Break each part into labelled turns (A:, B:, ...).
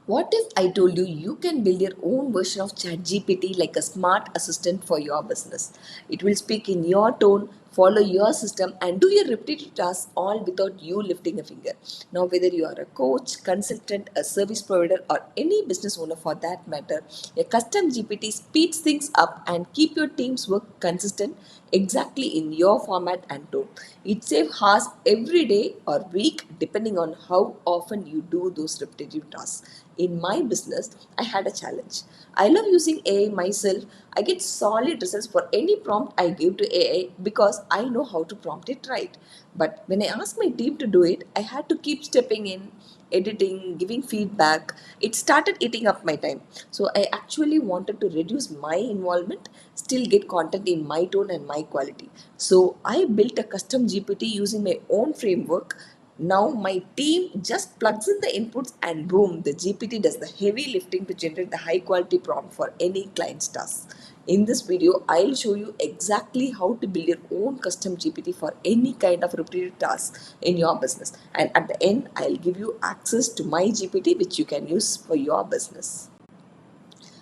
A: What if I told you you can build your own version of ChatGPT like a smart assistant for your business? It will speak in your tone, follow your system, and do your repetitive tasks all without you lifting a finger. Now, whether you are a coach, consultant, a service provider, or any business owner for that matter, a custom GPT speeds things up and keep your team's work consistent exactly in your format and tone. It saves hours every day or week depending on how often you do those repetitive tasks. In my business, I had a challenge. I love using AI myself. I get solid results for any prompt I give to AI because I know how to prompt it right. But when I asked my team to do it, I had to keep stepping in, editing, giving feedback. It started eating up my time. So I actually wanted to reduce my involvement, still get content in my tone and my quality. So I built a custom GPT using my own framework. Now my team just plugs in the inputs and boom, the GPT does the heavy lifting to generate the high quality prompt for any client's task. In this video, I'll show you exactly how to build your own custom GPT for any kind of repetitive task in your business. And at the end, I'll give you access to my GPT which you can use for your business.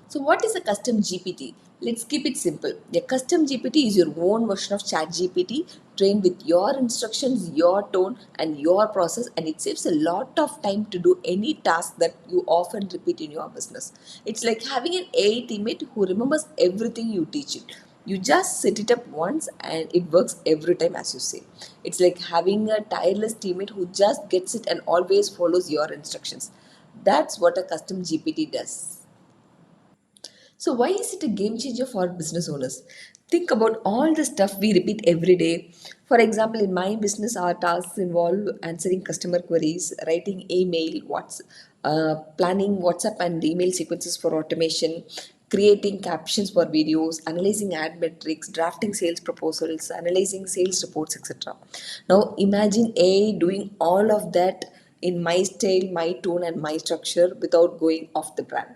A: So, what is a custom GPT? Let's keep it simple. A custom GPT is your own version of ChatGPT trained with your instructions, your tone, and your process, and it saves a lot of time to do any task that you often repeat in your business. It's like having an AI teammate who remembers everything you teach it. You just set it up once and it works every time, as you say. It's like having a tireless teammate who just gets it and always follows your instructions. That's what a custom GPT does. So, why is it a game changer for business owners? Think about all the stuff we repeat every day. For example, in my business, our tasks involve answering customer queries, writing email, planning WhatsApp and email sequences for automation, creating captions for videos, analyzing ad metrics, drafting sales proposals, analyzing sales reports, etc. Now, imagine AI doing all of that in my style, my tone, and my structure without going off the brand.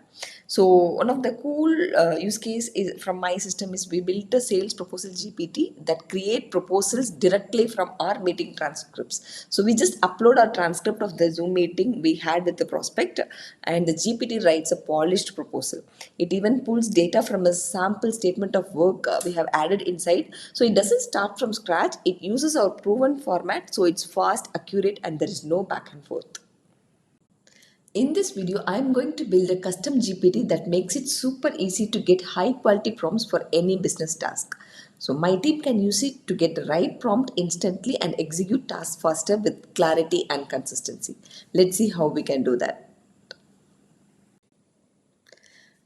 A: So one of the cool use case is from my system is we built a sales proposal GPT that create proposals directly from our meeting transcripts. So we just upload our transcript of the Zoom meeting we had with the prospect, and the GPT writes a polished proposal. It even pulls data from a sample statement of work we have added inside. So it doesn't start from scratch. It uses our proven format, so it's fast, accurate, and there is no back and forth. In this video, I am going to build a custom GPT that makes it super easy to get high quality prompts for any business task. So my team can use it to get the right prompt instantly and execute tasks faster with clarity and consistency. Let's see how we can do that.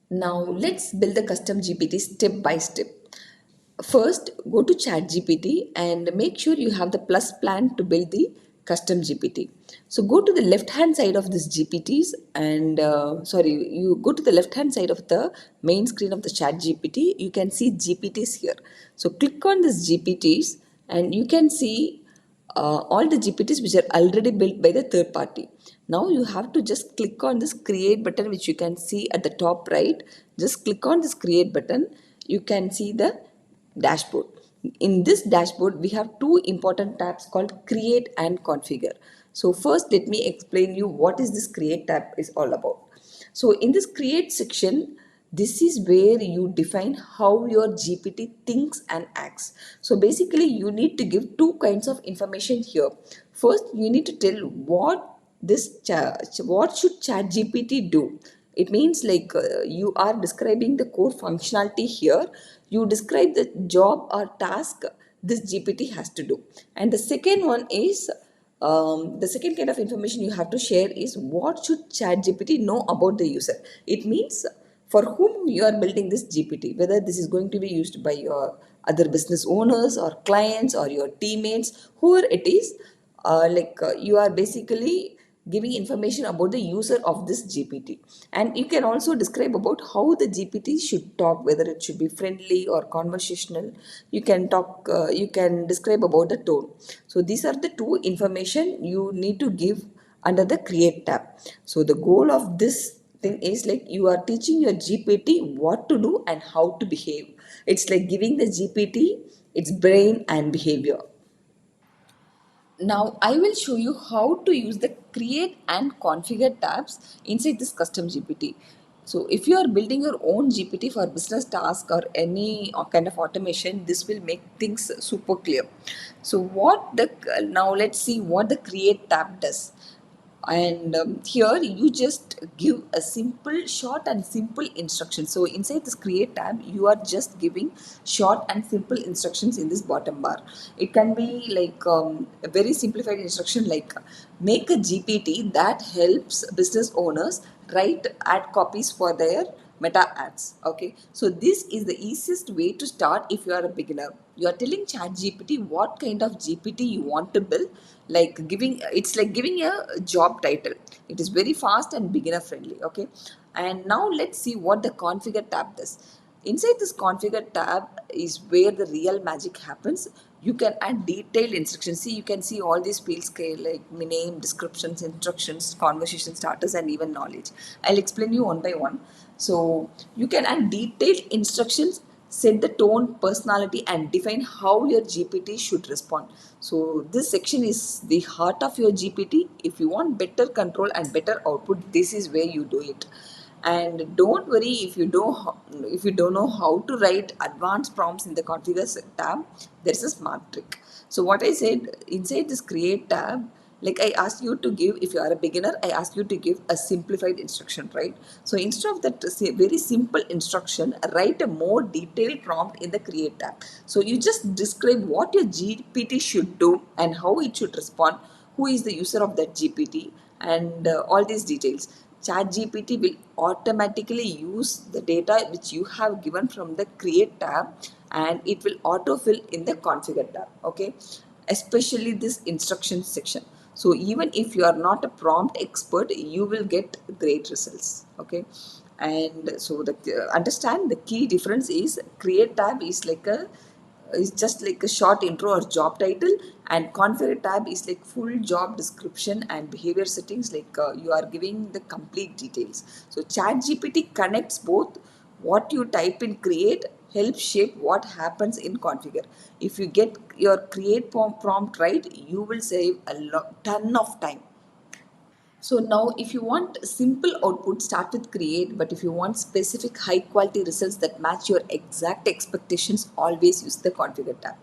A: Now let's build the custom GPT step by step. First, go to ChatGPT and make sure you have the plus plan to build the custom GPT. So go to the left hand side of this GPTs and you go to the left hand side of the main screen of the ChatGPT. You can see GPTs here. So click on this GPTs and you can see all the GPTs which are already built by the third party. Now you have to just click on this create button which you can see at the top right. Just click on this create button. You can see the dashboard. In this dashboard, we have two important tabs called create and configure. So first, let me explain you what is this create tab is all about. So in this create section, this is where you define how your GPT thinks and acts. So basically, you need to give two kinds of information here. First, you need to tell what should ChatGPT do. It means like you are describing the core functionality here. You describe the job or task this GPT has to do. And the second one is the second kind of information you have to share is what should ChatGPT know about the user. It means for whom you are building this GPT, whether this is going to be used by your other business owners or clients or your teammates, whoever it is, you are basically giving information about the user of this GPT. And you can also describe about how the GPT should talk, whether it should be friendly or conversational. You can describe about the tone. So these are the two information you need to give under the create tab. So the goal of this thing is like you are teaching your GPT what to do and how to behave. It's like giving the GPT its brain and behavior. Now I will show you how to use the create and configure tabs inside this custom GPT. So if you are building your own GPT for business task or any kind of automation, this will make things super clear. So now let's see what the create tab does. And here you just give a simple short and simple instruction. So inside this create tab you are just giving short and simple instructions in this bottom bar. It can be like a very simplified instruction like make a GPT that helps business owners write ad copies for their meta ads. Okay, so this is the easiest way to start if you are a beginner. You are telling chat GPT what kind of GPT you want to build, like giving it's like giving a job title. It is very fast and beginner friendly. Okay, and now let's see what the configure tab does. Inside this configure tab is where the real magic happens. You can add detailed instructions. See, you can see all these fields like name, descriptions, instructions, conversation starters, and even knowledge. I'll explain you one by one. So you can add detailed instructions, set the tone, personality, and define how your GPT should respond. So this section is the heart of your GPT. If you want better control and better output, this is where you do it. And don't worry if you don't know how to write advanced prompts in the configure tab. There's a smart trick. So what I said inside this create tab, like I asked you to give, if you are a beginner, I asked you to give a simplified instruction, right? So instead of that very simple instruction, write a more detailed prompt in the create tab. So you just describe what your GPT should do and how it should respond, who is the user of that GPT, and all these details. ChatGPT will automatically use the data which you have given from the create tab, and it will autofill in the configure tab. Okay, especially this instruction section. So even if you are not a prompt expert, you will get great results. Okay, and so the understand the key difference is create tab is just like a short intro or job title, and configure tab is like full job description and behavior settings, like you are giving the complete details. So chat gpt connects both. What you type in create helps shape what happens in configure. If you get your create prompt right, you will save a ton of time. So now if you want simple output, start with create, but if you want specific high quality results that match your exact expectations, always use the configure tab.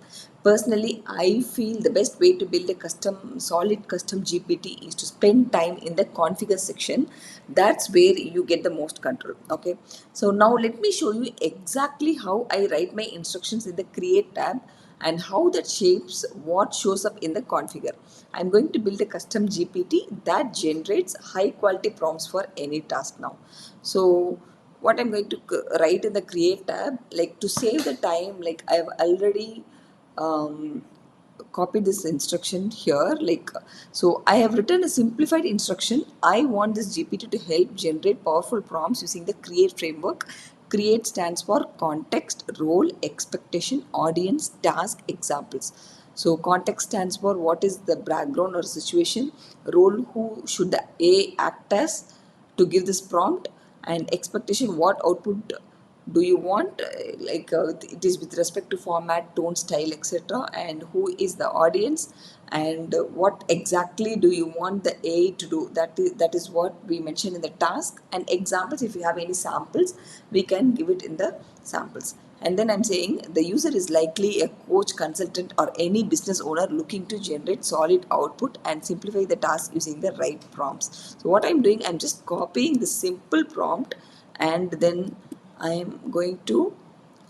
A: Personally, I feel the best way to build a solid custom GPT is to spend time in the configure section. That's where you get the most control. Okay. So now let me show you exactly how I write my instructions in the create tab and how that shapes what shows up in the configure. I'm going to build a custom GPT that generates high quality prompts for any task now. So what I'm going to write in the create tab, like to save the time, like I've already copy this instruction here. Like, so I have written a simplified instruction. I want this GPT to help generate powerful prompts using the create framework. Create stands for context, role, expectation, audience, task, examples. So context stands for what is the background or situation, role, who should the A act as to give this prompt, and expectation, what output do you want, it is with respect to format, tone, style, etc., and who is the audience, and what exactly do you want the AI to do. That is what we mentioned in the task. And examples, if you have any samples, we can give it in the samples. And then I'm saying the user is likely a coach, consultant, or any business owner looking to generate solid output and simplify the task using the right prompts. So what I'm doing, I'm just copying the simple prompt, and then I am going to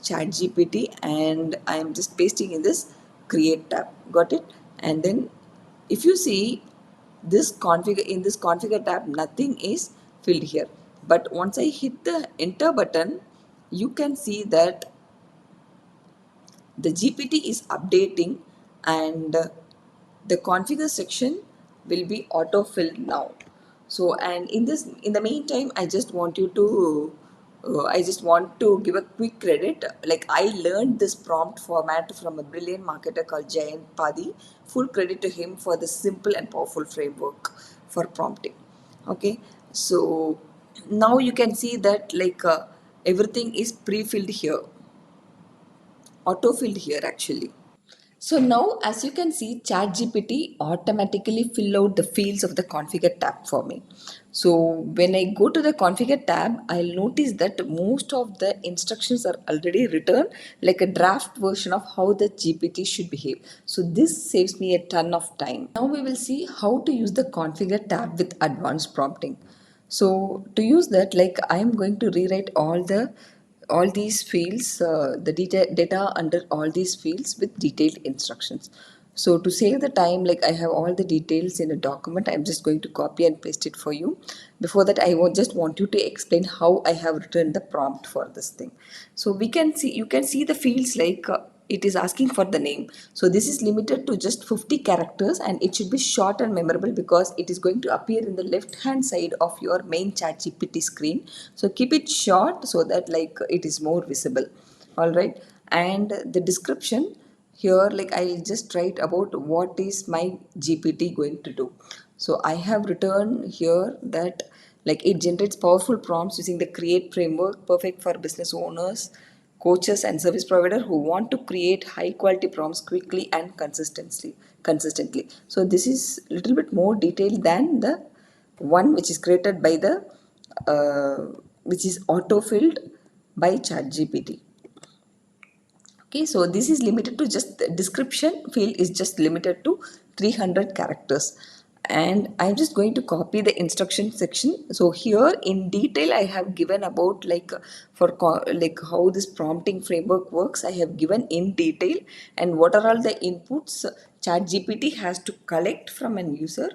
A: chat GPT and I am just pasting in this create tab. Got it? And then if you see this configure, in this configure tab, nothing is filled here. But once I hit the enter button, you can see that the GPT is updating, and the configure section will be auto filled now. So, and in the meantime, I just want to give a quick credit. Like, I learned this prompt format from a brilliant marketer called Jayant Padi. Full credit to him for the simple and powerful framework for prompting. Okay, so now you can see that everything is pre-filled here, auto-filled here actually. So now, as you can see, ChatGPT automatically fill out the fields of the configure tab for me. So when I go to the configure tab, I'll notice that most of the instructions are already written like a draft version of how the GPT should behave. So this saves me a ton of time. Now we will see how to use the configure tab with advanced prompting. So to use that, like I am going to rewrite all these fields, the data under all these fields with detailed instructions. So to save the time, like I have all the details in a document, I'm just going to copy and paste it for you. Before that, I would just want you to explain how I have written the prompt for this thing. So we can see, you can see the fields like it is asking for the name. So this is limited to just 50 characters and it should be short and memorable because it is going to appear in the left hand side of your main chat GPT screen. So keep it short so that like it is more visible. All right. And the description here, like I'll just write about what is my GPT going to do. So I have written here that like it generates powerful prompts using the create framework, perfect for business owners, coaches and service provider who want to create high quality prompts quickly and consistently. So this is a little bit more detailed than the one which is created by the which is auto filled by ChatGPT. Okay, so this is limited to just the description field is just limited to 300 characters. And I'm just going to copy the instruction section. So here in detail, I have given about like like how this prompting framework works. I have given in detail and what are all the inputs ChatGPT has to collect from a user,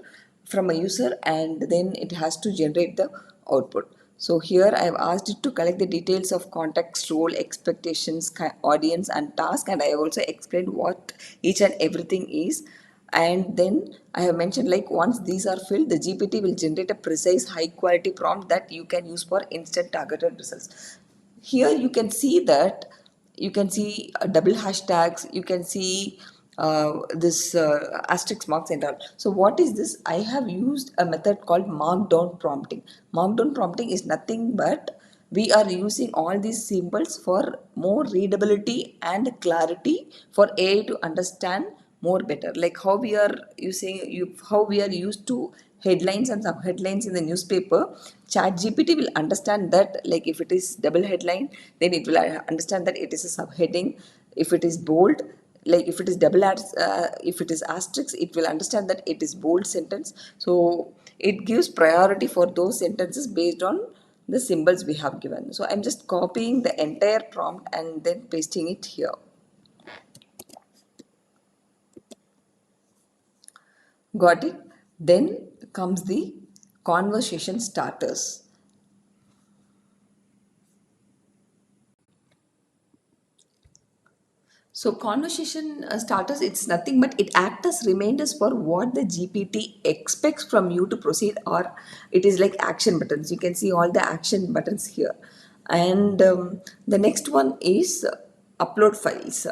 A: and then it has to generate the output. So here I have asked it to collect the details of context, role, expectations, audience and task, and I have also explained what each and everything is. And then I have mentioned like once these are filled, the GPT will generate a precise high quality prompt that you can use for instant targeted results. Here you can see that you can see double hashtags, you can see this asterisk marks and all. So what is this? I have used a method called markdown prompting. Markdown prompting is nothing but we are using all these symbols for more readability and clarity for AI to understand more better, like how we are how we are used to headlines and subheadlines in the newspaper. Chat GPT will understand that, like if it is double headline, then it will understand that it is a subheading. If it is bold, like if it is if it is asterisk, it will understand that it is bold sentence. So it gives priority for those sentences based on the symbols we have given. So I'm just copying the entire prompt and then pasting it here. Got it? Then comes the conversation starters. So conversation starters, it's nothing but it acts as reminders for what the GPT expects from you to proceed, or it is like action buttons. You can see all the action buttons here. And the next one is upload files.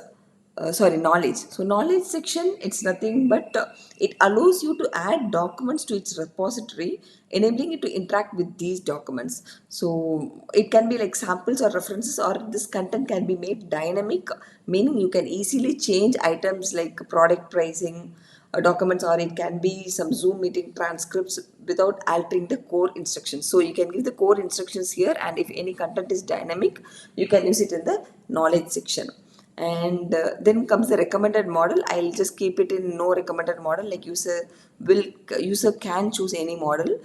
A: Sorry, knowledge. So knowledge section, it's nothing but it allows you to add documents to its repository, enabling it to interact with these documents. So it can be like samples or references, or this content can be made dynamic, meaning you can easily change items like product pricing documents, or it can be some Zoom meeting transcripts without altering the core instructions. So you can give the core instructions here, and if any content is dynamic, you can use it in the knowledge section. And then comes the recommended model. I'll just keep it in no recommended model, like user can choose any model.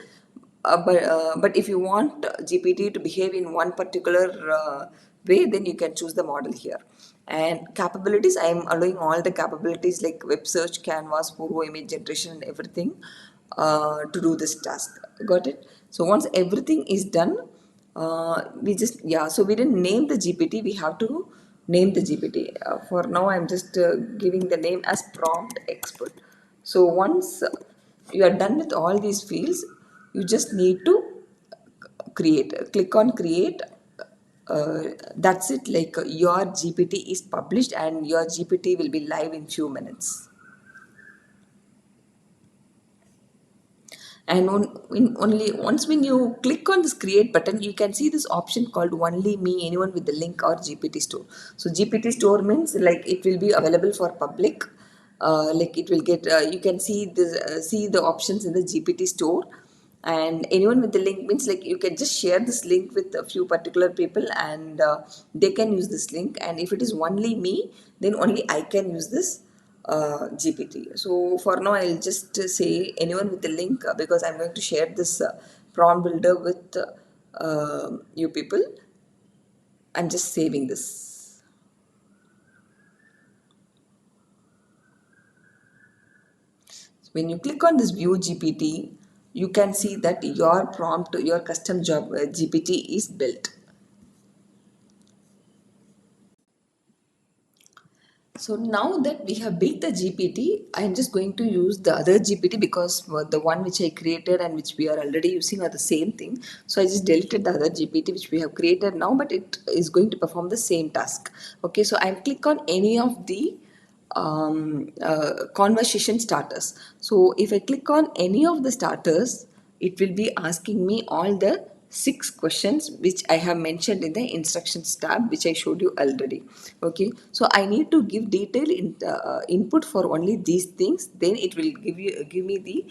A: But if you want GPT to behave in one particular way, then you can choose the model here. And capabilities, I am allowing all the capabilities like web search, canvas, photo, image generation, and everything to do this task. Got it? So once everything is done, we just, yeah, so we didn't name the GPT, we have to name the GPT. For now, I'm just giving the name as prompt expert. So once you are done with all these fields, you just need to click on create. That's it, like your GPT is published and your GPT will be live in few minutes. And only once when you click on this create button, you can see this option called only me, anyone with the link, or GPT store. So GPT store means like it will be available for public. like it will get you can see the options in the GPT store. And anyone with the link means like you can just share this link with a few particular people, and they can use this link. And if it is only me, then only I can use this GPT. So for now I'll just say anyone with the link, because I'm going to share this prompt builder with you people. I'm just saving this. When you click on this view GPT, you can see that your prompt, your custom job GPT is built. So now that we have built the GPT, I am just going to use the other GPT, because the one which I created and which we are already using are the same thing. So I just deleted the other GPT which we have created now, but it is going to perform the same task. Okay, so I click on any of the conversation starters. So if I click on any of the starters, it will be asking me all the 6 questions which I have mentioned in the instructions tab, which I showed you already. Okay, so I need to give detailed input for only these things, then it will give me the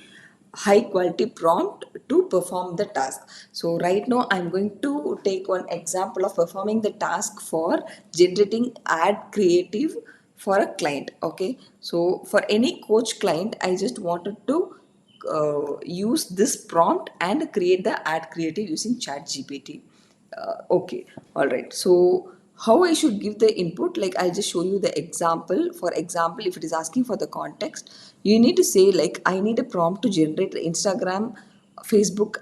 A: high quality prompt to perform the task. So right now I'm going to take one example of performing the task for generating ad creative for a client. Okay, so for any coach client, I just wanted to use this prompt and create the ad creative using chat gpt. Okay, all right. So how I should give the input, like I'll just show you the example. For example, if it is asking for the context, you need to say like I need a prompt to generate Instagram or Facebook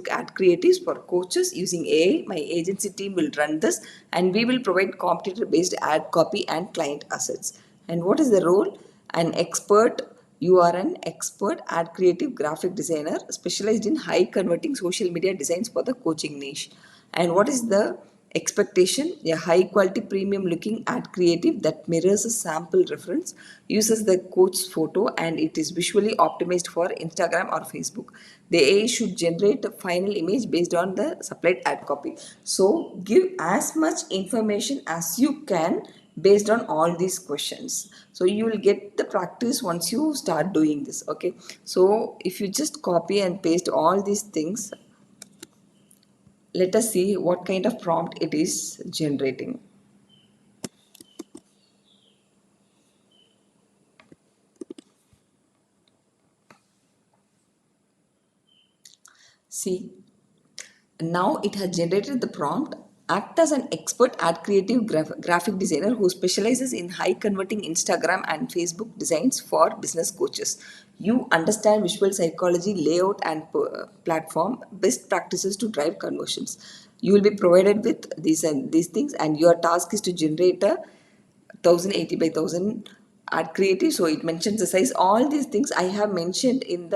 A: ad creatives for coaches using AI. My agency team will run this, and we will provide competitor based ad copy and client assets. And what is the role? An expert. You are an expert ad creative graphic designer specialized in high converting social media designs for the coaching niche. And what is the expectation? A high quality premium looking ad creative that mirrors a sample reference, uses the coach's photo, and it is visually optimized for Instagram or Facebook. The AI should generate a final image based on the supplied ad copy. So give as much information as you can based on all these questions. So you will get the practice once you start doing this. Okay, so if you just copy and paste all these things, let us see what kind of prompt it is generating. See, now it has generated the prompt. Act as an expert ad creative graphic designer who specializes in high converting Instagram and Facebook designs for business coaches. You understand visual psychology, layout, and platform best practices to drive conversions. You will be provided with these things, and your task is to generate a 1080 by 1000 ad creative. So it mentions the size. All these things I have mentioned in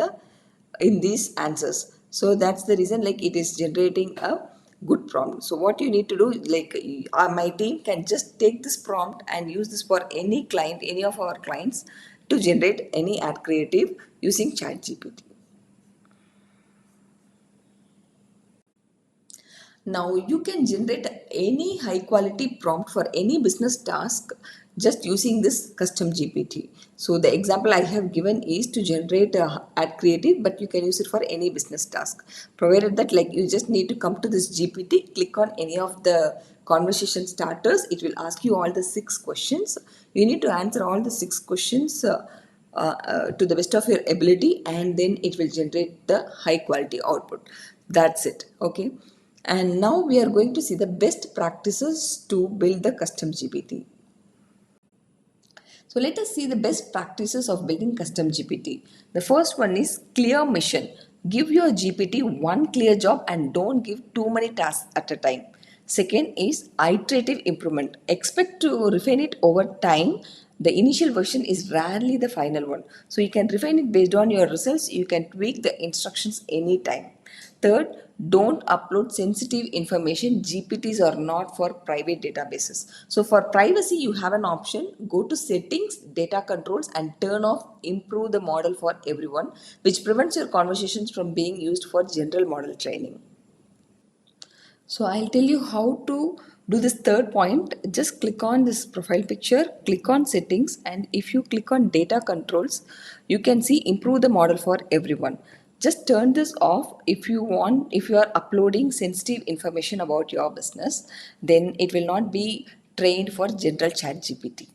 A: these answers. So that's the reason like it is generating a good prompt. So what you need to do, like my team can just take this prompt and use this for any client, any of our clients, to generate any ad creative using chat gpt. Now you can generate any high quality prompt for any business task just using this custom GPT. So the example I have given is to generate a ad creative, but you can use it for any business task. Provided that like you just need to come to this GPT, click on any of the conversation starters. It will ask you all the 6 questions. You need to answer all the 6 questions to the best of your ability, and then it will generate the high quality output. That's it. Okay, and now we are going to see the best practices to build the custom GPT. So let us see the best practices of building custom GPT. The first one is clear mission. Give your GPT one clear job and don't give too many tasks at a time. Second is iterative improvement. Expect to refine it over time. The initial version is rarely the final one. So you can refine it based on your results. You can tweak the instructions anytime. Third, don't upload sensitive information. GPTs are not for private databases. So for privacy, you have an option. Go to settings, data controls, and turn off improve the model for everyone, which prevents your conversations from being used for general model training. So I'll tell you how to do this third point. Just click on this profile picture, click on settings, and if you click on data controls, you can see improve the model for everyone. Just turn this off if you want. If you are uploading sensitive information about your business, then it will not be trained for general chat GPT.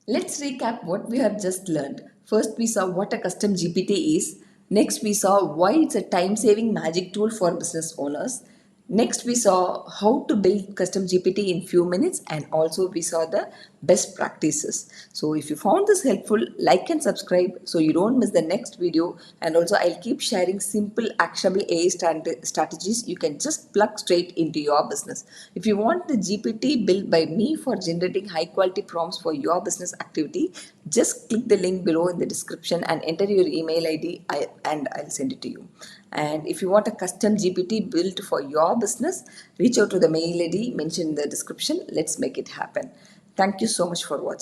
A: Let's recap what we have just learned. First, we saw what a custom GPT is. Next, we saw why it's a time saving magic tool for business owners. Next, we saw how to build custom GPT in few minutes, and also we saw the best practices. So, if you found this helpful, like and subscribe so you don't miss the next video. And also, I'll keep sharing simple, actionable AI strategies you can just plug straight into your business. If you want the GPT built by me for generating high quality prompts for your business activity, just click the link below in the description and enter your email ID and I'll send it to you. And if you want a custom GPT built for your business, reach out to the mail ID mentioned in the description. Let's make it happen. Thank you so much for watching.